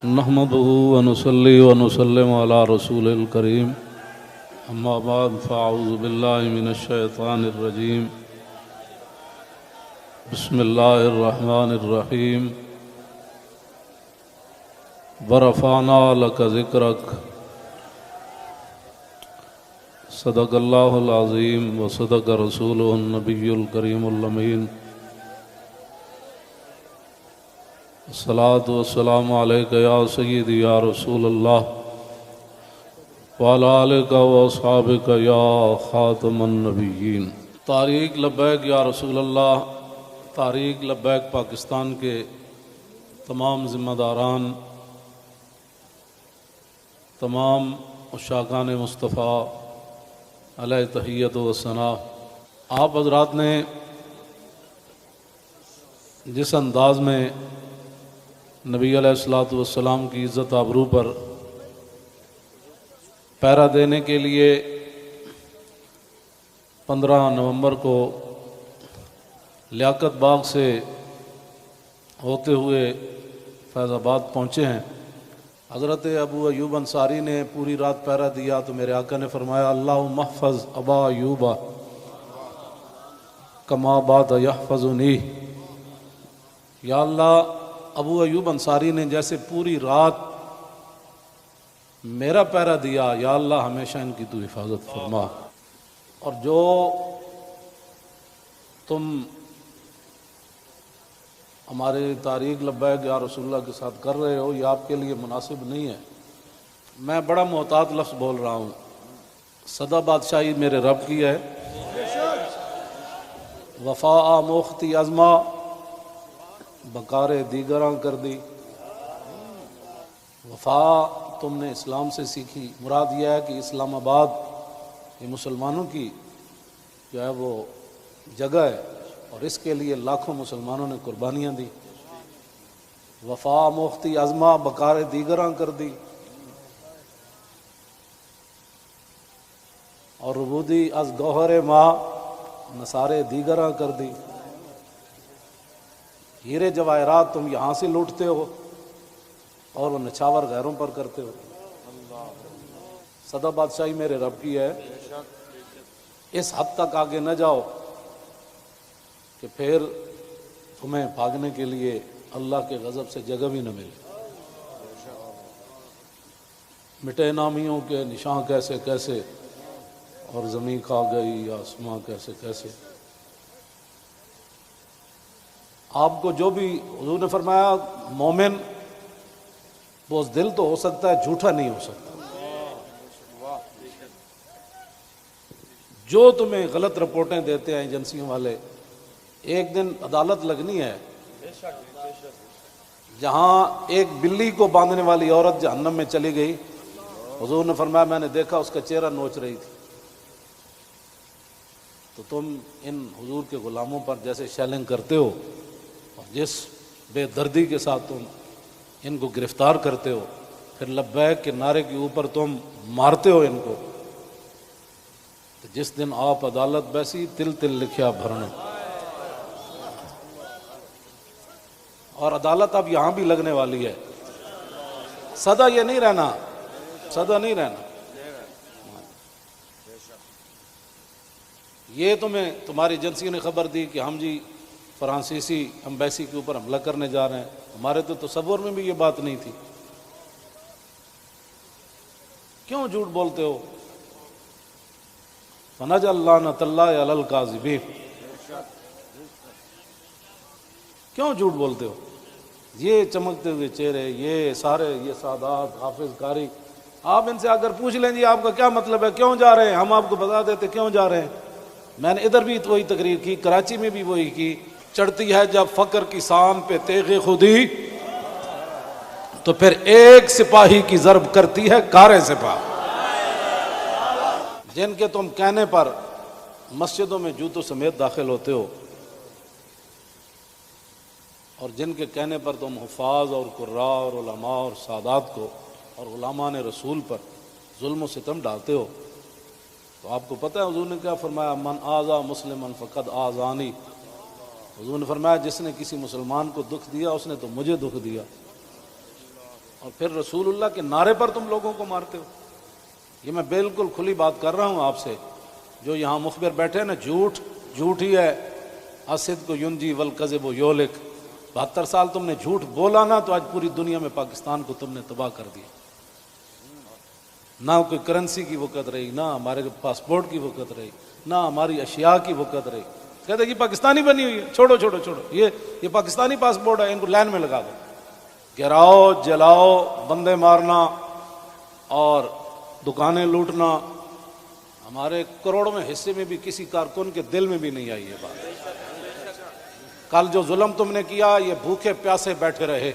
نحمده ونصلي ونسلم على رسول الكريم اما بعد فاعوذ بالله من الشيطان الرجيم بسم الله الرحمن الرحيم ورفعنا لك ذكرك صدق الله العظيم وصدق رسوله النبي الكريم الأمين الصلاة والسلام عليك يا سيدي يا رسول الله وعلى آلك وأصحابك يا خاتم النبيين۔ طریق لبیک یا رسول اللہ، طریق لبیک پاکستان کے تمام ذمہ داران، تمام عشاقان مصطفیٰ علیہ تحیت و ثنا، آپ حضرات نے جس انداز میں نبی علیہ الصلوۃ والسلام کی عزت آبرو پر پہرا دینے کے لیے 15 نومبر کو لیاقت باغ سے ہوتے ہوئے فیض آباد پہنچے ہیں۔ حضرت ابو ایوب انصاری نے پوری رات پہرا دیا تو میرے آقا نے فرمایا اللہم احفظ ابا ایوب کما بات یحفظنی، یا اللہ ابو ایوب انصاری نے جیسے پوری رات میرا پہرا دیا، یا اللہ ہمیشہ ان کی تو حفاظت فرما۔ اور جو تم ہمارے طریق لبیک یا رسول اللہ کے ساتھ کر رہے ہو، یہ آپ کے لیے مناسب نہیں ہے۔ میں بڑا محتاط لفظ بول رہا ہوں، سدا بادشاہی میرے رب کی ہے، وفا موختی ازما بکار دیگراں کر دی۔ وفا تم نے اسلام سے سیکھی، مراد یہ ہے کہ اسلام آباد یہ مسلمانوں کی جو ہے وہ جگہ ہے اور اس کے لیے لاکھوں مسلمانوں نے قربانیاں دی۔ وفا موختی ازما بکار دیگراں کر دی، اور ربودی از گوہر ماں نثارے دیگراں کر دی۔ ہیرے جواہرات تم یہاں سے لوٹتے ہو اور وہ نچھاور غیروں پر کرتے ہو۔ سدا بادشاہی میرے رب کی ہے، اس حد تک آگے نہ جاؤ کہ پھر تمہیں بھاگنے کے لیے اللہ کے غضب سے جگہ بھی نہ ملے۔ مٹے نامیوں کے نشاں کیسے کیسے، اور زمین کھا گئی آسماں کیسے کیسے۔ آپ کو جو بھی حضور نے فرمایا مومن بزدل تو ہو سکتا ہے، جھوٹا نہیں ہو سکتا۔ جو تمہیں غلط رپورٹیں دیتے ہیں ایجنسیوں والے، ایک دن عدالت لگنی ہے جہاں ایک بلی کو باندھنے والی عورت جہنم میں چلی گئی، حضور نے فرمایا میں نے دیکھا اس کا چہرہ نوچ رہی تھی۔ تو تم ان حضور کے غلاموں پر جیسے شیلنگ کرتے ہو اور جس بے دردی کے ساتھ تم ان کو گرفتار کرتے ہو، پھر لبیک کے نعرے کے اوپر تم مارتے ہو ان کو، تو جس دن آپ عدالت بیسی تل تل لکھیا بھرنے۔ اور عدالت اب یہاں بھی لگنے والی ہے، سدا یہ نہیں رہنا، سدا نہیں رہنا۔ یہ تمہیں تمہاری ایجنسیوں نے خبر دی کہ ہم جی فرانسیسی امبیسی کے اوپر حملہ کرنے جا رہے ہیں، ہمارے تو تصور میں بھی یہ بات نہیں تھی۔ کیوں جھوٹ بولتے ہو؟ فنجعل لعنۃ اللہ علی الکاذبین، کیوں جھوٹ بولتے ہو؟ یہ چمکتے ہوئے چہرے، یہ سارے یہ سادات حافظ قاری، آپ ان سے اگر پوچھ لیں جی آپ کا کیا مطلب ہے، کیوں جا رہے ہیں، ہم آپ کو بتا دیتے کیوں جا رہے ہیں۔ میں نے ادھر بھی وہی تقریر کی، کراچی میں بھی وہی کی۔ چڑھتی ہے جب فقر کی سام پہ تیغ خودی، تو پھر ایک سپاہی کی ضرب کرتی ہے کار سپاہ۔ جن کے تم کہنے پر مسجدوں میں جوتوں سمیت داخل ہوتے ہو، اور جن کے کہنے پر تم حفاظ اور قراء اور علماء اور سادات کو اور غلامان رسول پر ظلم و ستم ڈالتے ہو، تو آپ کو پتہ ہے حضور نے کیا فرمایا، من آذا مسلما فقد آذانی۔ حضور نے فرمایا جس نے کسی مسلمان کو دکھ دیا اس نے تو مجھے دکھ دیا، اور پھر رسول اللہ کے نعرے پر تم لوگوں کو مارتے ہو. یہ میں بالکل کھلی بات کر رہا ہوں آپ سے. جو یہاں مخبر بیٹھے ہیں نا، جھوٹ ہی ہے. الصدق ینجی والکذب یہلک. 72 سال تم نے جھوٹ بولا نا، تو آج پوری دنیا میں پاکستان کو تم نے تباہ کر دیا. نہ کوئی کرنسی کی وقت رہی، نہ ہمارے پاسپورٹ کی وقت رہی، نہ ہماری اشیاء کی وقت رہی. کہتے یہ پاکستانی بنی ہوئی ہے، چھوڑو چھوڑو چھوڑو، یہ پاکستانی پاسپورٹ ہے، ان کو لائن میں لگا دو. گراؤ، جلاؤ، بندے مارنا اور دکانیں لوٹنا، ہمارے کروڑوں میں حصے میں بھی کسی کارکن کے دل میں بھی نہیں آئی یہ بات. کل جو ظلم تم نے کیا، یہ بھوکے پیاسے بیٹھے رہے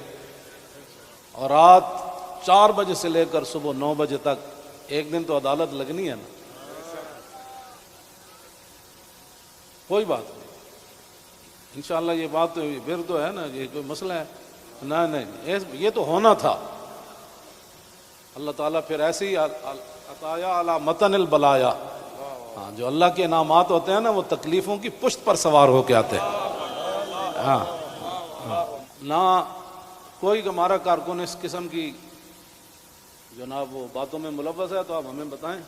اور رات 4 بجے سے لے کر صبح 9 بجے تک. ایک دن تو عدالت لگنی ہے نا. کوئی بات نہیں، انشاءاللہ یہ بات پھر تو ہے نا، یہ کوئی مسئلہ ہے؟ نہیں، یہ تو ہونا تھا. اللہ تعالیٰ پھر ایسے ہی عطایا علی متن البلایا. ہاں، جو اللہ کے انعامات ہوتے ہیں نا، وہ تکلیفوں کی پشت پر سوار ہو کے آتے ہیں. ہاں، نہ کوئی ہمارا کارکن اس قسم کی جناب وہ باتوں میں ملوث ہے تو آپ ہمیں بتائیں.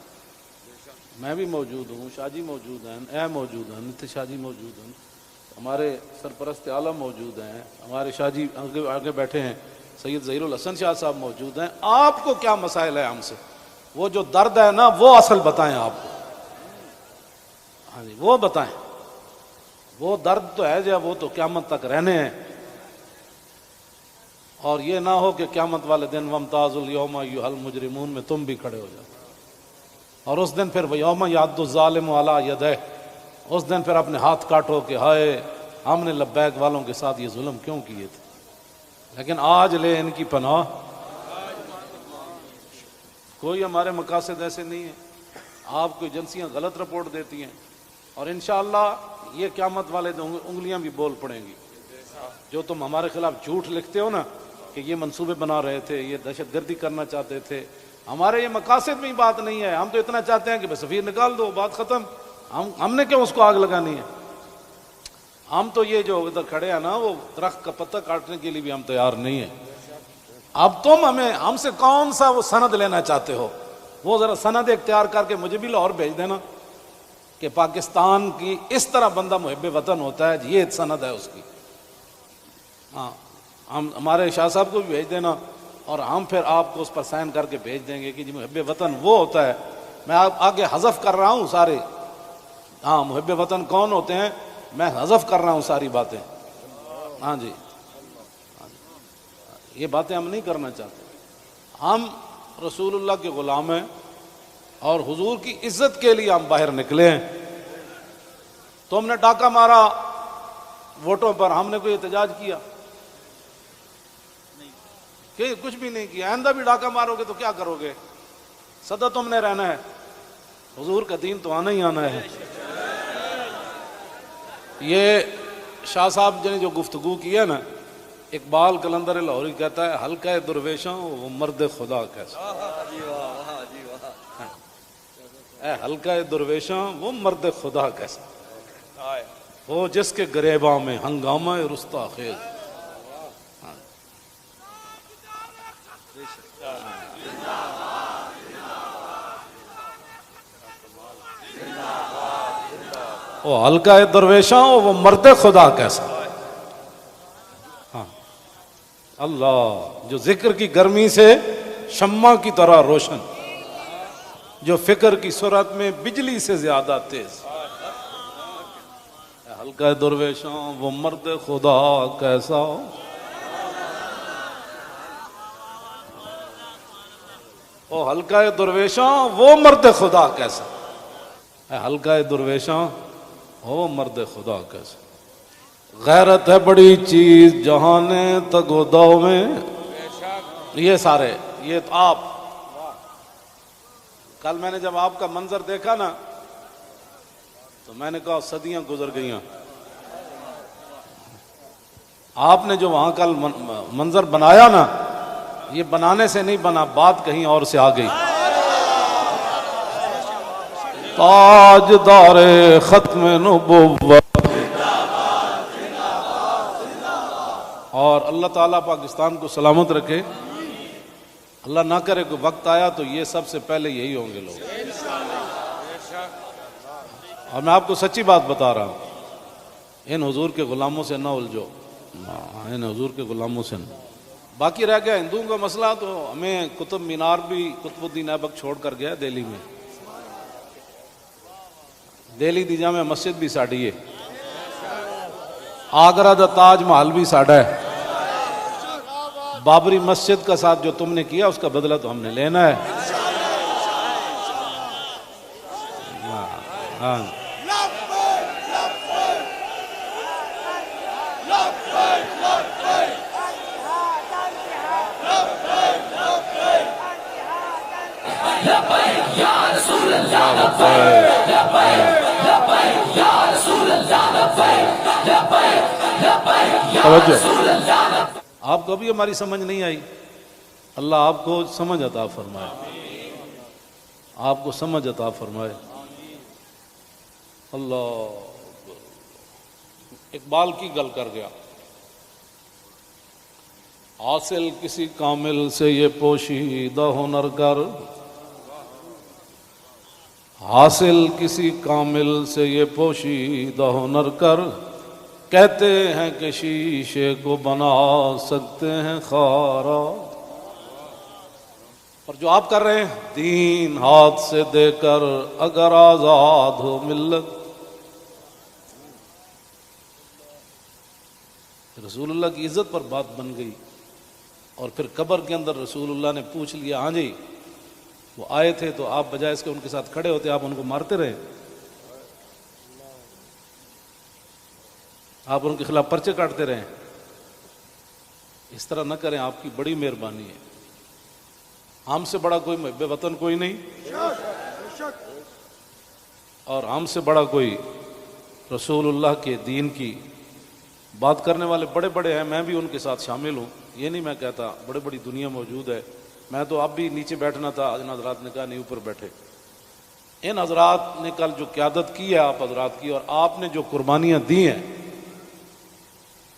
میں بھی موجود ہوں، شاہ جی موجود ہیں، اے موجود ہیں، نتیش شاہ جی موجود ہیں، ہمارے سرپرست عالم موجود ہیں، ہمارے شاہ جی آگے بیٹھے ہیں، سید ظہیر الحسن شاہ صاحب موجود ہیں. آپ کو کیا مسائل ہے ہم سے؟ وہ جو درد ہے نا، وہ اصل بتائیں آپ کو. ہاں جی، وہ بتائیں. وہ درد تو ہے جو وہ تو قیامت تک رہنے ہیں. اور یہ نہ ہو کہ قیامت والے دن وامتاز الیوم ایھا المجرمون میں تم بھی کھڑے ہو جاؤ. اور اس دن پھر یوم یعض الظالم علی یدیہ، اس دن پھر اپنے ہاتھ کاٹو کہ ہائے ہم نے لبیک والوں کے ساتھ یہ ظلم کیوں کیے تھے. لیکن آج لے ان کی پناہ. کوئی ہمارے مقاصد ایسے نہیں ہیں. آپ کو ایجنسیاں غلط رپورٹ دیتی ہیں اور انشاءاللہ یہ قیامت والے دن انگلیاں بھی بول پڑیں گی. جو تم ہمارے خلاف جھوٹ لکھتے ہو نا کہ یہ منصوبے بنا رہے تھے، یہ دہشت گردی کرنا چاہتے تھے، ہمارے یہ مقاصد میں ہی بات نہیں ہے. ہم تو اتنا چاہتے ہیں کہ بس سفیر نکال دو، بات ختم. ہم نے کیوں اس کو آگ لگانی ہے؟ ہم تو یہ جو ادھر کھڑے ہیں نا، وہ درخت کا پتہ کاٹنے کے لیے بھی ہم تیار نہیں ہیں. اب تم ہم سے کون سا وہ سند لینا چاہتے ہو؟ وہ ذرا سند اختیار کر کے مجھے بھی لاہور بھیج دینا کہ پاکستان کی اس طرح بندہ محب وطن ہوتا ہے، یہ سند ہے اس کی. ہاں، ہمارے شاہ صاحب کو بھی بھیج دینا اور ہم پھر آپ کو اس پر سائن کر کے بھیج دیں گے کہ جی محب وطن وہ ہوتا ہے. میں آگے حذف کر رہا ہوں سارے. ہاں، محب وطن کون ہوتے ہیں میں حذف کر رہا ہوں ساری باتیں. ہاں جی، یہ باتیں ہم نہیں کرنا چاہتے. ہم رسول اللہ کے غلام ہیں اور حضور کی عزت کے لیے ہم باہر نکلے ہیں. تم نے ڈاکہ مارا ووٹوں پر، ہم نے کوئی احتجاج کیا؟ کہ کچھ بھی نہیں کیا. آئندہ بھی ڈاکہ مارو گے تو کیا کرو گے؟ سدا تم نے رہنا ہے. حضور کا دین تو آنا ہی آنا ہے. یہ شاہ صاحب نے جو گفتگو کی ہے نا، اقبال قلندر لاہوری کہتا ہے ہلکا درویشاں وہ مرد خدا کیسا. اے ہلکا درویشاں وہ مرد خدا کیسا، وہ جس کے گریباں میں ہنگامہ رستا خیز. وہ ہلکا درویشاں وہ مرد خدا کیسا. ہاں، اللہ جو ذکر کی گرمی سے شمع کی طرح روشن، جو فکر کی سرعت میں بجلی سے زیادہ تیز. ہلکا درویشاں وہ مرد خدا کیسا. او ہلکا درویشاں وہ مرد خدا کیسا. ہلکا درویشاں وہ مرد خدا کیسا. غیرت ہے بڑی چیز جہانے تگ و دو میں. یہ سارے یہ تو آپ، کل میں نے جب آپ کا منظر دیکھا نا تو میں نے کہا صدیاں گزر گئیں. آپ نے جو وہاں کل منظر بنایا نا، یہ بنانے سے نہیں بنا، بات کہیں اور سے آ گئی. تاجدار ختم نبوت. اور اللہ تعالیٰ پاکستان کو سلامت رکھے. اللہ نہ کرے کوئی وقت آیا تو یہ سب سے پہلے یہی ہوں گے لوگ. اور میں آپ کو سچی بات بتا رہا ہوں، ان حضور کے غلاموں سے نہ الجھو، ان حضور کے غلاموں سے نہ. باقی رہ گیا ہندوؤں کا مسئلہ، تو ہمیں قطب مینار بھی قطب الدین ایبک چھوڑ کر گیا دہلی میں. دہلی دی جامع مسجد بھی ساڑی ہے، آگرہ دا تاج محل بھی ساڑا ہے. بابری مسجد کا ساتھ جو تم نے کیا اس کا بدلہ تو ہم نے لینا ہے. ہاں توجہ، آپ کو بھی ہماری سمجھ نہیں آئی. اللہ آپ کو سمجھ عطا فرمائے، آپ کو سمجھ عطا فرمائے. اللہ اقبال کی گل کر گیا، حاصل کسی کامل سے یہ پوشیدہ ہنر کر، حاصل کسی کامل سے یہ پوشیدہ ہنر کر، کہتے ہیں کہ شیشے کو بنا سکتے ہیں خارا. اور جو آپ کر رہے ہیں، دین ہاتھ سے دے کر اگر آزاد ہو ملت. رسول اللہ کی عزت پر بات بن گئی، اور پھر قبر کے اندر رسول اللہ نے پوچھ لیا، ہاں جی وہ آئے تھے تو آپ بجائے اس کے ان کے ساتھ کھڑے ہوتے آپ ان کو مارتے رہے، آپ ان کے خلاف پرچے کاٹتے رہے. اس طرح نہ کریں، آپ کی بڑی مہربانی ہے. ہم سے بڑا کوئی محب وطن کوئی نہیں، اور ہم سے بڑا کوئی رسول اللہ کے دین کی بات کرنے والے بڑے بڑے ہیں. میں بھی ان کے ساتھ شامل ہوں، یہ نہیں میں کہتا، بڑے بڑی دنیا موجود ہے. میں تو اب بھی نیچے بیٹھنا تھا، ان حضرات نے کہا نہیں اوپر بیٹھے. ان حضرات نے کل جو قیادت کی ہے آپ حضرات کی، اور آپ نے جو قربانیاں دی ہیں،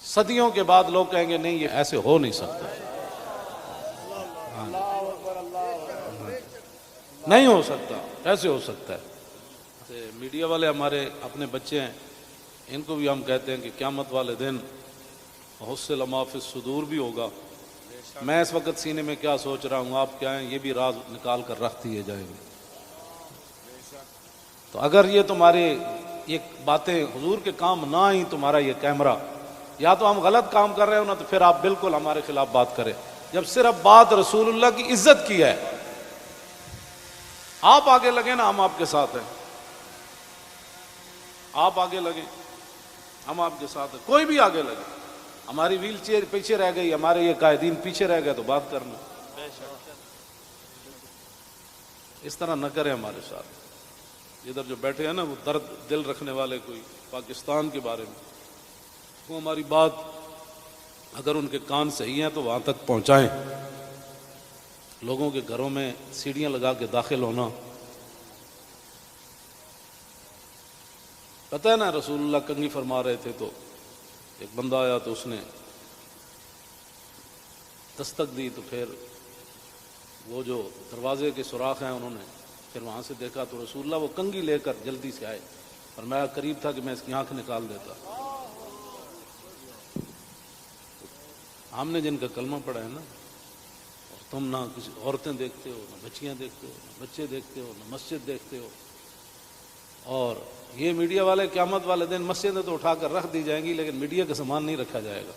صدیوں کے بعد لوگ کہیں گے نہیں یہ ایسے ہو نہیں سکتا، نہیں ہو سکتا، ایسے ہو سکتا ہے. میڈیا والے ہمارے اپنے بچے ہیں، ان کو بھی ہم کہتے ہیں کہ قیامت والے دن حصل ما فی الصدور بھی ہوگا. میں اس وقت سینے میں کیا سوچ رہا ہوں، آپ کیا ہیں، یہ بھی راز نکال کر رکھ دیے جائیں گے. تو اگر یہ تمہارے یہ باتیں حضور کے کام نہ آئیں، تمہارا یہ کیمرہ، یا تو ہم غلط کام کر رہے ہو نا، تو پھر آپ بالکل ہمارے خلاف بات کریں. جب صرف بات رسول اللہ کی عزت کی ہے، آپ آگے لگے نا، ہم آپ کے ساتھ ہیں. آپ آگے لگے، ہم آپ کے ساتھ ہیں. کوئی بھی آگے لگے، ہماری ویل چیئر پیچھے رہ گئی، ہمارے یہ قائدین پیچھے رہ گئے، تو بات کرنا. اس طرح نہ کریں ہمارے ساتھ. ادھر جو بیٹھے ہیں نا، وہ درد دل رکھنے والے کوئی پاکستان کے بارے میں، وہ ہماری بات اگر ان کے کان صحیح ہیں تو وہاں تک پہنچائیں. لوگوں کے گھروں میں سیڑھیاں لگا کے داخل ہونا، پتہ ہے نا رسول اللہ کنگھی فرما رہے تھے تو ایک بندہ آیا تو اس نے دستک دی، تو پھر وہ جو دروازے کے سوراخ ہیں انہوں نے پھر وہاں سے دیکھا تو رسول اللہ وہ کنگھی لے کر جلدی سے آئے، اور میں قریب تھا کہ میں اس کی آنکھ نکال دیتا. ہم نے جن کا کلمہ پڑھا ہے نا، اور تم نہ کسی عورتیں دیکھتے ہو، نہ بچیاں دیکھتے ہو، نہ بچے دیکھتے ہو، نہ مسجد دیکھتے ہو. اور یہ میڈیا والے قیامت والے دن مسجدیں تو اٹھا کر رکھ دی جائیں گی، لیکن میڈیا کا سامان نہیں رکھا جائے گا،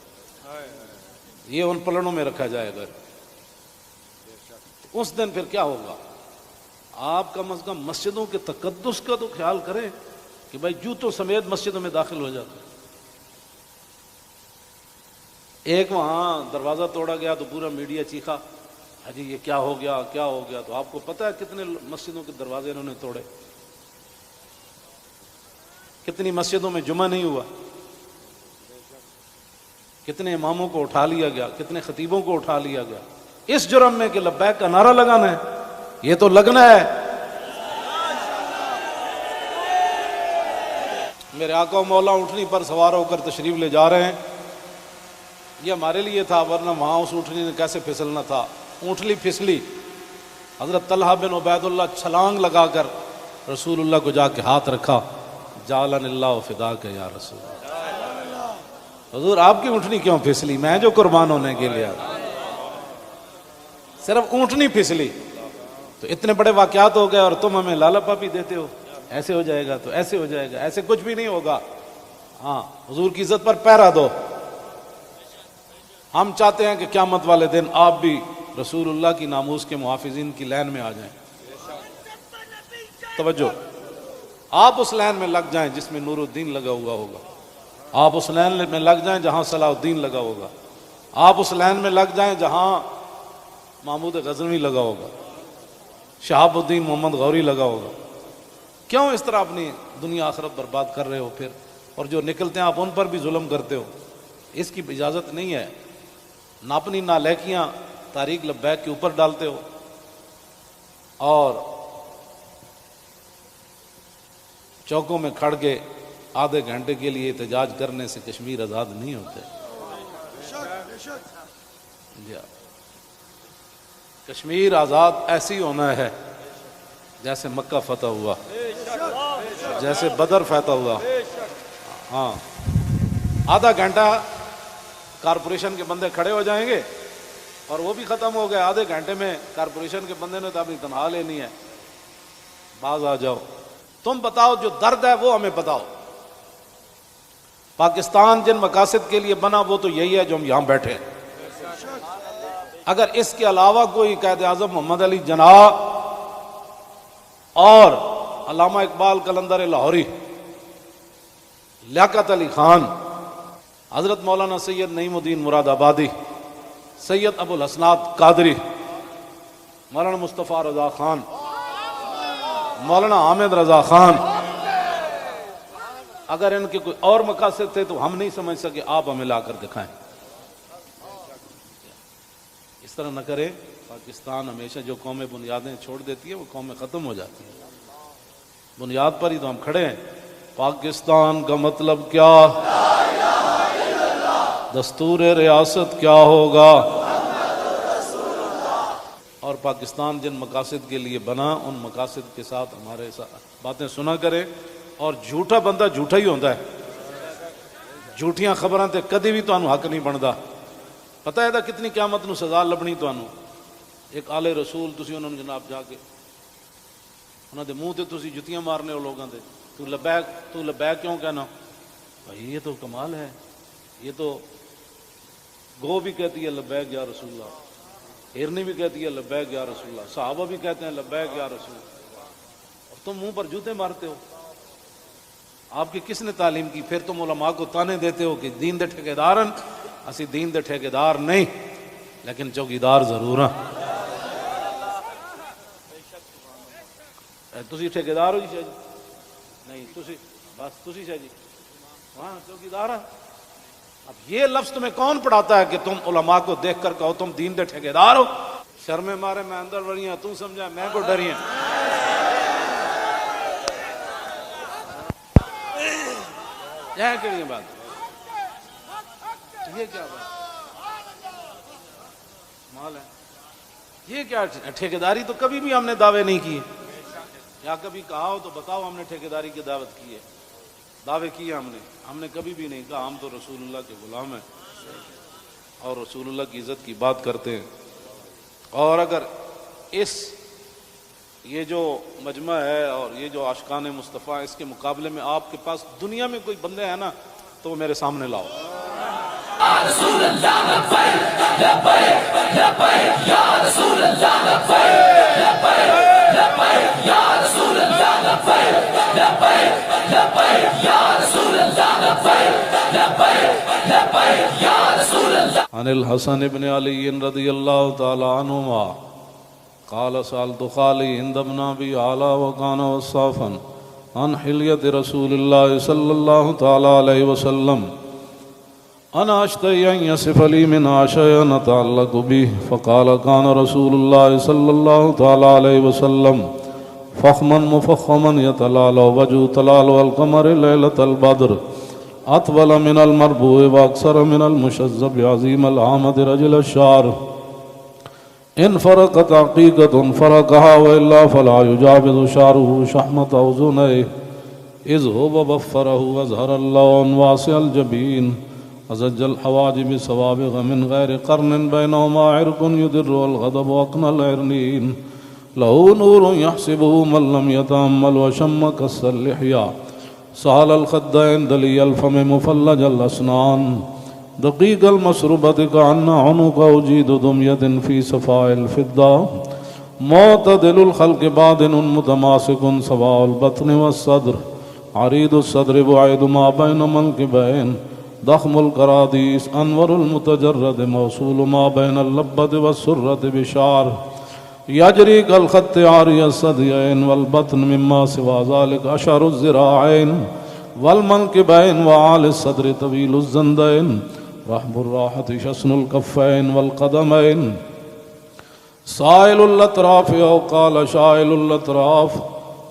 یہ ان پلڑوں میں رکھا جائے گا. اس دن پھر کیا ہوگا؟ آپ کم از کم مسجدوں کے تقدس کا تو خیال کریں کہ بھائی جوتوں سمیت مسجدوں میں داخل ہو جاتے. ایک وہاں دروازہ توڑا گیا تو پورا میڈیا چیخا، حجی یہ کیا ہو گیا، کیا ہو گیا. تو آپ کو پتہ ہے کتنے مسجدوں کے دروازے انہوں نے توڑے، کتنی مسجدوں میں جمعہ نہیں ہوا، کتنے اماموں کو اٹھا لیا گیا، کتنے خطیبوں کو اٹھا لیا گیا، اس جرم میں کہ لبیک کا نعرہ لگانا ہے. یہ تو لگنا ہے. میرے آقا و مولا اونٹنی پر سوار ہو کر تشریف لے جا رہے ہیں. یہ ہمارے لیے تھا، ورنہ وہاں اس اونٹنی نے کیسے پھسلنا تھا. اونٹلی پھسلی، حضرت طلحہ بن عبید اللہ چھلانگ لگا کر رسول اللہ کو جا کے ہاتھ رکھا، جعلن اللہ فداک یا رسول اللہ، حضور آپ کی اونٹنی کیوں پھسلی؟ میں جو قربان ہونے کے لیے صرف اونٹنی پھسلی تو اتنے بڑے واقعات ہو گئے، اور تم ہمیں لالا پاپی دیتے ہو، ایسے ہو جائے گا تو ایسے ہو جائے گا، ایسے کچھ بھی نہیں ہوگا۔ ہاں، حضور کی عزت پر پہرا دو۔ ہم چاہتے ہیں کہ قیامت والے دن آپ بھی رسول اللہ کی ناموس کے محافظین کی لائن میں آ جائیں۔ توجہ، آپ اس لائن میں لگ جائیں جس میں نور الدین لگا ہوا ہوگا، آپ اس لائن میں لگ جائیں جہاں صلاح الدین لگا ہوگا، آپ اس لائن میں لگ جائیں جہاں محمود غزنوی لگا ہوگا، شہاب الدین محمد غوری لگا ہوگا۔ کیوں اس طرح اپنی دنیا آخرت برباد کر رہے ہو پھر؟ اور جو نکلتے ہیں آپ ان پر بھی ظلم کرتے ہو، اس کی اجازت نہیں ہے۔ نہ اپنی نالائکیاں طریق لبیک کے اوپر ڈالتے ہو، اور چوکوں میں کھڑ کے آدھے گھنٹے کے لیے احتجاج کرنے سے کشمیر آزاد نہیں ہوتے۔ کشمیر آزاد ایسی ہونا ہے جیسے مکہ فتح ہوا، جیسے بدر فتح ہوا۔ ہاں، آدھا گھنٹہ کارپوریشن کے بندے کھڑے ہو جائیں گے اور وہ بھی ختم ہو گئے، آدھے گھنٹے میں کارپوریشن کے بندے نے تو اپنی تنخواہ لینی ہے، باز آ جاؤ۔ تم بتاؤ جو درد ہے وہ ہمیں بتاؤ۔ پاکستان جن مقاصد کے لیے بنا وہ تو یہی ہے جو ہم یہاں بیٹھے ہیں۔ اگر اس کے علاوہ کوئی قائد اعظم محمد علی جناح اور علامہ اقبال قلندر لاہوری، لیاقت علی خان، حضرت مولانا سید نعیم الدین مراد آبادی، سید ابو الحسنات قادری، مولانا مصطفیٰ رضا خان، مولانا حامد رضا خان، اگر ان کے کوئی اور مقاصد تھے تو ہم نہیں سمجھ سکے، آپ ہمیں لا کر دکھائیں۔ اس طرح نہ کریں۔ پاکستان ہمیشہ جو قومیں بنیادیں چھوڑ دیتی ہیں وہ قومیں ختم ہو جاتی ہیں۔ بنیاد پر ہی تو ہم کھڑے ہیں۔ پاکستان کا مطلب کیا؟ دستور ریاست کیا ہوگا؟ اور پاکستان جن مقاصد کے لیے بنا ان مقاصد کے ساتھ ہمارے ساتھ باتیں سنا کرے۔ اور جھوٹا بندہ جھوٹا ہی ہوتا ہے، جھوٹیاں خبراں تے کدی بھی تانوں حق نہیں بندا۔ پتہ ہے کتنی قیامت نو سزا لبنی تانوں۔ ایک آلے رسول تسی انہوں نے جناب جا کے انہاں دے منہ تے تسی جتیاں مارنے ہو لوگاں دے، تو لبیک کیوں کہنا؟ بھائی یہ تو کمال ہے، یہ تو گو بھی کہتی ہے لبیک یا رسول اللہ، ہرنی بھی کہتی ہے لبیک یا رسول اللہ، صحابہ بھی کہتے ہیں لبیک یا رسول اللہ، اور تم منہ پر جوتے مارتے ہو۔ آپ کی کس نے تعلیم کی؟ پھر تم علماء کو تانے دیتے ہو کہ دین دے ٹھیکیدارن، اسی دین دے ٹھیکیدار نہیں لیکن چوکیدار ضرور ہیں۔ تسی ٹھیکیدار ہو جی شاہ جی؟ نہیں، تسی بس تسی شاہ جی ہاں چوکیدار ہیں۔ اب یہ لفظ تمہیں کون پڑھاتا ہے کہ تم علماء کو دیکھ کر کہو تم دین دے ٹھیکیدار ہو؟ شرم مارے میں اندر بڑی ہیں، تم سمجھا میں کو ڈری ہیں۔ یہ کیڑی بات؟ یہ کیا بات مال ہے؟ یہ کیا ٹھیکیداری؟ تو کبھی بھی ہم نے دعوے نہیں کیے، یا کبھی کہا ہو تو بتاؤ ہم نے ٹھیکیداری کی دعوت کی ہے؟ دعوے کیے ہم نے کبھی بھی نہیں کہا ہم تو رسول اللہ کے غلام ہیں اور رسول اللہ کی عزت کی بات کرتے ہیں۔ اور اگر یہ جو مجمع ہے اور یہ جو عاشقان مصطفیٰ، اس کے مقابلے میں آپ کے پاس دنیا میں کوئی بندے ہیں نا تو وہ میرے سامنے لاؤ۔ رسول اللہ لبیک لبیک لبیک یا رسول اللہ لبیک لبیک لبیک یا رسول اللہ لبیک لبیک لبیک یا رسول اللہ لبیک لبیک لبیک یا رسول اللہ۔ عن الحسن بن علی رضی اللہ تعالی عنہما قال سألت خالي عند ابن أبي علا وكان وصافا عن حلية رسول الله صلى الله تعالى عليه وسلم أنا أشتهي أن يصف لي منها شيئا أتعلق به فقال كان رسول الله صلى الله تعالى عليه وسلم فخما مفخما يتلالى وجه تلال القمر ليلة البدر أطول من المربوع وأكثر من المشذب عظيم العامد رجل الشعر إن فرقت عقيقة فرقها وإلا فلا يجاوز شعره شحمة أذنيه إذ هو بفره وأزهر اللون واسع الجبين أزج الحواجب سوابغ من غير قرن بينهما عرق يدر والغضب أقنى العرنين له نور يحسبه من لم يتأمل وشم كس اللحية سهل الخدين دلي الفم مفلج الأسنان دقيق المشربة كأن عنق أجيد دمية في صفاء الفضة معتدل الخلق بادن متماسك سواء البطن والصدر عريض الصدر بعيد ما بين منكبين ضخم الكراديس أنور المتجرد موصول ما بين اللبة والسرة بشعر يجري كالخط عاري الثديين والبطن مما سوى ذلك أشعر الذراعين والمنكبين وعالي الصدر طويل الزندين رحب الراحة شسن الكفين والقدمين سائل الأطراف أو قال شائل الأطراف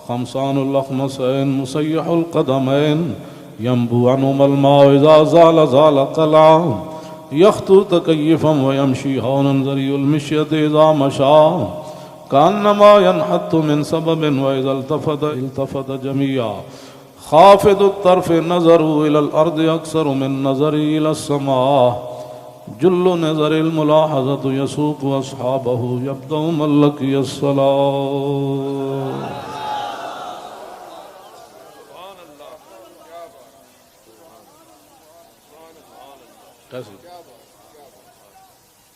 خمسان الأخمسين مسيح القدمين ينبو عنهما الماء إذا زال زال قلعا يخطو تكيفا ويمشي هونا ذري المشية إذا مشى كأنما ينحط من سبب وإذا التفت جميعا خافض الطرف نظره إلى الأرض أكثر من نظره إلى السماء جل نظر الملاحظة يسوق أصحابه يبدأ من لقي الصلاة.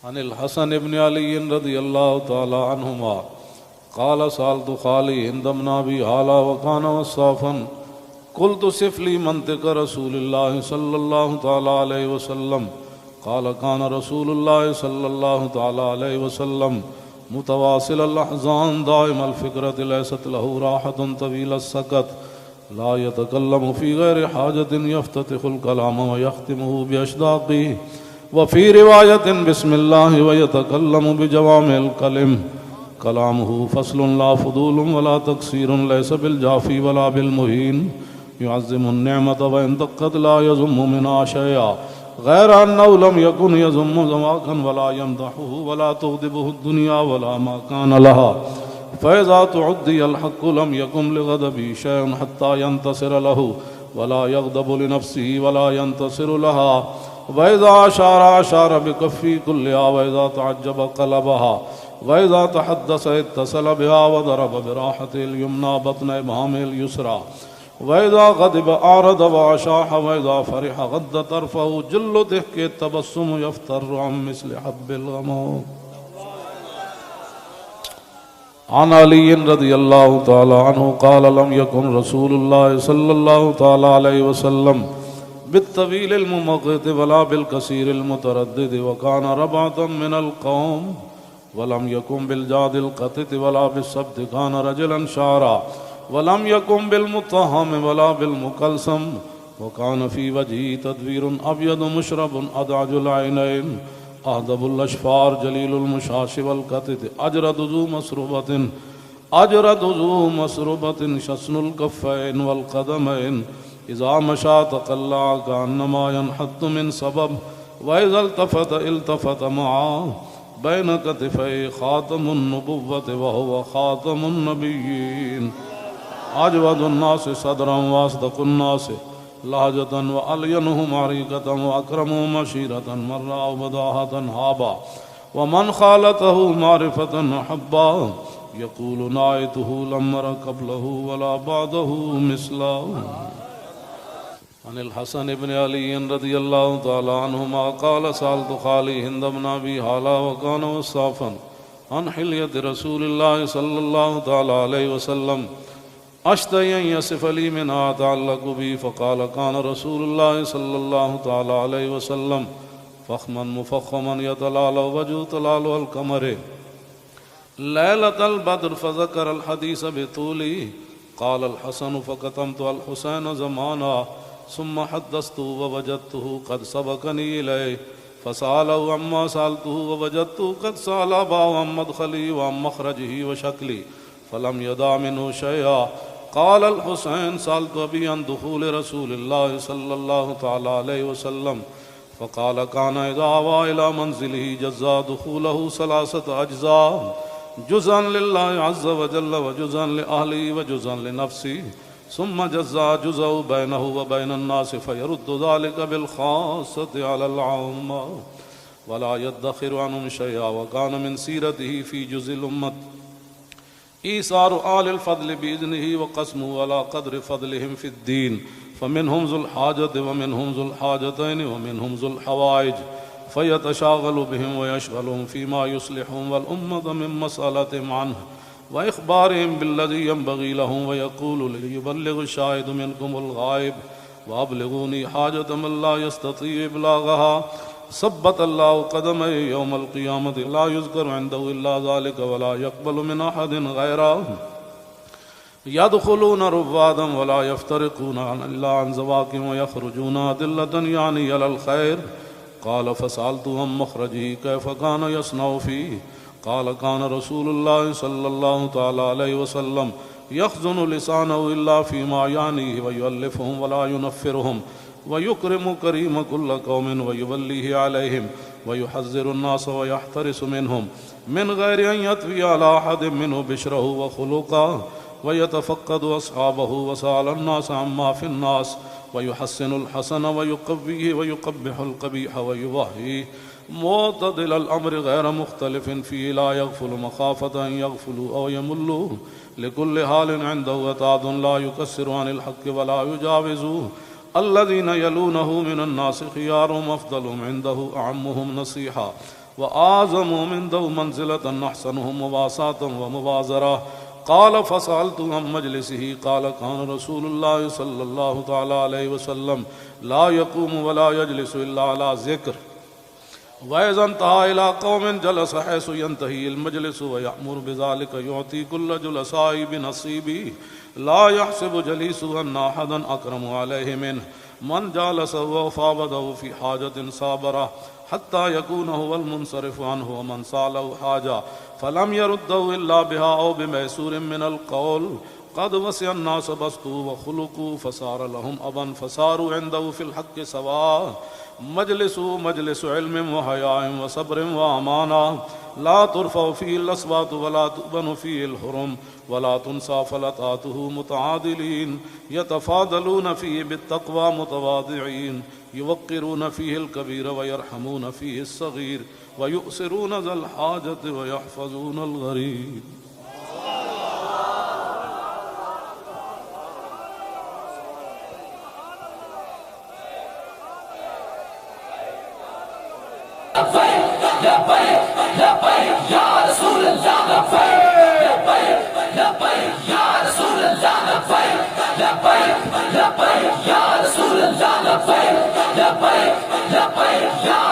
عن الحسن بن علي رضي الله تعالى عنهما قال سألت خالي هند بن أبي هالة وكان وصافا قلت صف لي منطق رسول الله صلى الله تعالى عليه وسلم قال كان رسول الله صلى الله تعالى عليه وسلم متواصل الأحزان دائم الفكرة ليست له راحة طويل السكت لا يتكلم في غير حاجة يفتتح الكلام ويختمه بأشداقه وفي رواية بسم الله ويتكلم بجوامع الكلم كلامه فصل لا فضول ولا تقصير ليس بالجافي ولا بالمهين يعظم النعمة وإن دقت لا يذم منها شيئا غير أنه لم يكن يذم ذواقا ولا يمدحه ولا تغضبه الدنيا ولا ما كان لها فإذا تعدي الحق لم يكن لغضبه شيء حتى ينتصر له ولا يغضب لنفسه ولا ينتصر لها وإذا أشار بكفي كلها وإذا تعجب قلبها وإذا تحدث اتصل بها وضرب براحته اليمنى بطن إبهامه اليسرى وإذا غضب أعرض وأشاح وإذا فرح غض طرفه جل ضحك التبسم يفتر عن مثل حب الغمام. عن علي رضي الله تعالى عنه قال لم يكن رسول الله صلى الله تعالى عليه وسلم بالطويل الممقت ولا بالكثير المتردد وكان ربعة من القوم ولم يكن بالجاد القتت ولا بالسبت كان رجلا شعرا ولم يكن بالمطهم ولا بالمكلسم وكان في وجهه تدوير أبيض مشرب أدعج العينين أهدب الأشفار جليل المشاش والقتت أجرد ذو مسربة شسن الكفين والقدمين إذا مشى تقلع كأنما ينحط من سبب وإذا التفت معه بين كتفي خاتم النبوة وهو خاتم النبيين أجود الناس صدرا وأصدق الناس لهجة وألينهم عريقة وأكرمهم عشيرة من رأوا بداهة هابا ومن خالته معرفة أحبا يقول نايته لم أر قبله ولا بعده مثله. عن الحسن بن علي رضي الله تعالى عنهما قال سألت خالي هند بن أبي هالة وكان وصافا عن حلية رسول الله صلى الله تعالى عليه وسلم أشتهي أن يصف لي منها أتعلق بي فقال كان رسول الله صلى الله تعالى عليه وسلم فخما مفخما يتلالى وجه تلالى القمر ليلة البدر فذكر الحديث بطوله قال الحسن فكتمت الحسين زمانا ثم حدثته ووجدته قد سبقني إليه فسأله عما سألته ووجدته قد سأل أباه عن مدخلي وعن مخرجه وشكلي فلم يدع منه شيئا. قال الحسين سألت أبي عن دخول رسول الله صلى الله تعالى عليه وسلم فقال كان إذا آوى إلى منزله جزا دخوله 3 أجزاء، جزءا لله عز وجل وجزءا لأهله وجزءا لنفسه، ثم جزا جزء بينه وبين الناس فيرد ذلك بالخاصة على العامة ولا يدخر عنهم شيئا. وكان من سيرته في جزء الأمة إيثار آل الفضل بإذنه وقسمه على قدر فضلهم في الدين، فمنهم ذو الحاجة ومنهم ذو الحاجتين ومنهم ذو الحوائج، فيتشاغل بهم ويشغلهم فيما يصلحهم والأمة من مسألتهم عنه وإخبارهم بالذي ينبغي لهم، ويقول ليبلغ الشاهد منكم الغائب وأبلغوني حاجة من لا يستطيع إبلاغها. ثبت الله قدمه يوم القيامة لا يذكر عنده إلا ذلك ولا يقبل من أحد غيره. يدخلون رفادا ولا يفترقون إلا عن زواكم ويخرجون أدلة يعني على الخير. قال فسألت عن مخرجه كيف كان يصنع فيه؟ قال كان رسول الله صلى الله تعالى عليه وسلم يخزن لسانه إلا فيما يعنيه ويؤلفهم ولا ينفرهم ويكرم كريم كل قوم ويوليه عليهم ويحذر الناس ويحترس منهم من غير أن يطوي على أحد منه بشره وخلقه ويتفقد أصحابه وسأل الناس عما في الناس ويحسن الحسن ويقويه ويقبح القبيح ويوهيه معتدل الأمر غير مختلف فيه لا يغفل مخافة أن يغفلوا أو يملوا لكل حال عنده وتعد لا يكسر عن الحق ولا يجاوزوه. الذين يلونه من الناس خيارهم أفضلهم عنده أعمهم نصيحة وأعظمهم عنده منزلة أحسنهم مواساة ومبازرة. قال فسألت عن مجلسه قال كان رسول الله صلى الله تعالى عليه وسلم لا يقوم ولا يجلس إلا على ذكر، وإذا انتهى إلى قوم جلس حيث ينتهي المجلس ويأمر بذلك يعطي كل جلساء بنصيبه لا يحسب جليسه أن أحدا أكرم عليه منه. من جالسه وفاوضه في حاجة صابره حتى يكون هو المنصرف عنه، ومن سأله حاجة فلم يرده إلا بها أو بميسور من القول قد وسع الناس بسطوا وخلقوا فصار لهم أبا فصاروا عنده في الحق سواء. مجلس علم وحياء وصبر وأمانة لا ترفع فيه الأصوات ولا تؤبن فيه الحرم ولا تنسى فلتاته متعادلين يتفاضلون فيه بالتقوى متواضعين يوقرون فيه الكبير ويرحمون فيه الصغير ويؤسرون ذا الحاجة ويحفظون الغريب. لبيك يا